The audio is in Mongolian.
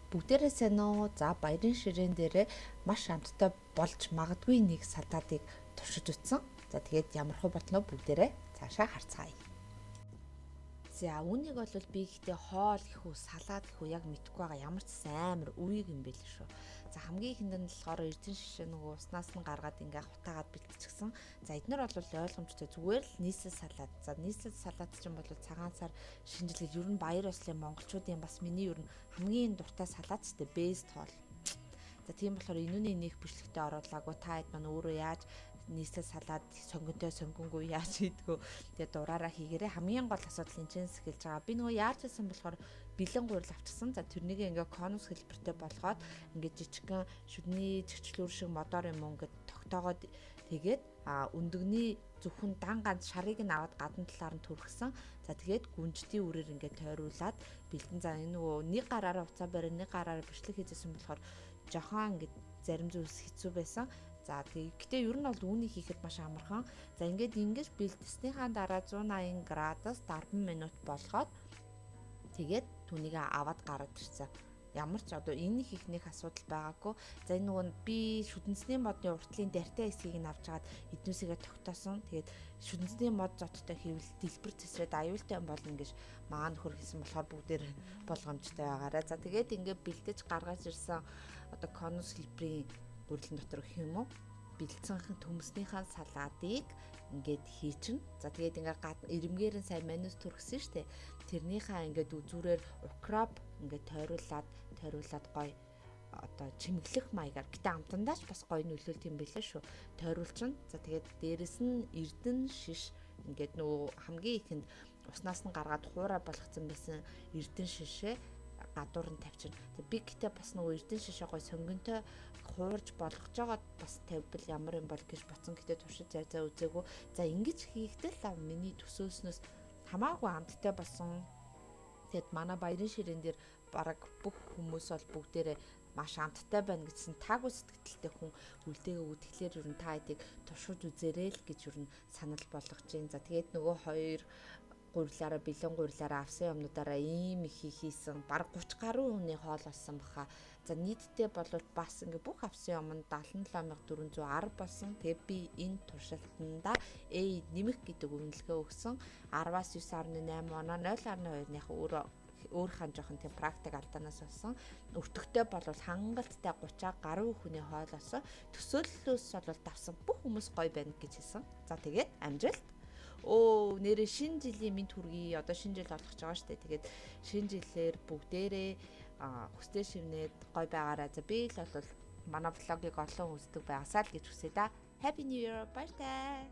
Бүгдээрээ сайн уу? За баярын ширээн дээрээ маш амттай болж магадгүй нэг салаатыг туршиж утсан. За тэгээд ямар хөө ботноо бүгдээрээ цаашаа харцгаая. За үүнийг бол би ихтэй хоол гэх үү, салаад гэх үү яг мэдэхгүй байгаа. Ямар ч амар үеиг юм байл шүү. За хамгийн ихэнд нь болохоор эрдэн шишээ нөгөө уснаас нь гаргаад ингээ хутаагаад бэлтчихсэн. За эднэр бол ойлгомжтой зүгээр л нийслэл салаад. За нийслэл салаад чинь бол цагаан сар шинжилгээ ер нь баяр ёслолын монголчуудын бас миний ер нь хамгийн дуртай салаад ч гэдэг бест хоол. За тийм болохоор энүүний нэг бичлэгтээ оруулаагүй та хэд маань өөрөө яаж нийслэл салаад сонгонгүй яаж хийдгөө тэгээ дураараа хийгээрээ хамгийн гол асуудал энэчнээс эхэлж байгаа. Би нөгөө яаж хийсэн болохоор бэлэн гурил авчихсан. За тэрнийг ингээ конус хэлбэртэй болгоод ингээ жижигхэн шүдний цэгцлүүр шиг модоор юм ингээ тогтоогоод тэгээд өндөгний зөвхөн дан ганц шарыг нь аваад гадна талаар нь түргсэн. За тэгээд гүнжтийн үрээр ингээ тойруулаад бэлдэн. За энэ нөгөө нэг гараараа уцаа барь нэг гараараа бичлэг хийжсэн болохоор жохон ингээ зарим зүйлс хэцүү байсан. За гэхдээ ер нь бол үүнийг хийхэд маш амархан. За ингэж бэлдэснийхаа дараа 180 градус 10 минут болгоод тэгээд түүнийг аваад гараад ирсэн. Ямар ч одоо энэ хийхнийх асуудал байгаагүй. За энэ нөгөө би шүдэнцний модны уртлын дайртай хэсгийг нь авч хагаад эднүсийгээ тогтоосон. Тэгээд шүдэнцний мод зоттой хийвэл дэлбэр цэсрээд аюултай юм болно гэж маа нөхөр хэлсэн болохоор бүгдээр болгоомжтой байгаарай. За тэгээд ингээд бэлдэж гаргаж ирсэн одоо конус хэлбэрийн гурилан дотор гэх юм уу бэлдсэн төмснийхаа салаатыг ингээд хийчин. За тэгээд ингээд ирэмгээр нь сайн манус түргсэн штэ. Тэрнийхээ ингээд үзүүрээр укроп ингээд тойруулаад гоё одоо чимэглэх маягаар гэтээ амтандаач бас гоё нөлөөлт юм байлаа шүү. Тойруулчин. За тэгээд дээрэс нь эрдэн шиш ингээд нөгөө хамгийн ихэнд уснаас нь гаргаад хуурай болгоцсон байсан эрдэн шишээ гадуур нь тавьчихна. Би гэтээ бас нөгөө эрдэн шишээ гоё сонгонтой хуурж болгож жагаад бас тавьбал ямар юм бол гэж боцсон. Гэтээ туршиж зайзаа үзээгүй. За ингэж хийхдээ л миний төсөөснөөс хамаагүй амттай болсон. Тэгэд манай баярын ширээн дээр бараг бүх хүмүүс бол бүгдээрээ маш амттай байна гэсэн таагүй сэтгэлтэй хүн үлдээгээгүй. Тэгэхээр ер нь та хэдийг туршиж үзээрэй л гэж ер нь санал болгож байна. За тэгээд нөгөө хоёр гурилаараа бэлэн гурилаараа авсан юмнуудаараа ийм их хийсэн баг 30 гаруй хүний хоол болсон баха. За нийтдээ бол бас ингээ бүх авсан юм нь 77410 болсон. Тэгээд би энэ туршилтанда A нэмэх гэдэг үнэлгээ өгсөн. 10-аас 9.8 оноо 0.2-ных өөрийнхөө жоохон тийм практик алдаанаас болсон. Өртөгтэй бол хангалттай 30 гаруй хүний хоол болсон. Төсөөллөөс бол давсан бүх хүмүүс гоё байна гэж хэлсэн. За тэгээд амжилт. Нэрээ шинэ жилийн мэд хүргэе. Одоо шинэ жил болох гэж байгаа шүү дээ. Тэгээд шинэ жилээр бүгдээрээ хүстэй шивнээд гоё байгаарай. За би л бол манай влогийг олон үздэг байгаасаа л гэж хүсэе да. Happy New Year. Баяртай.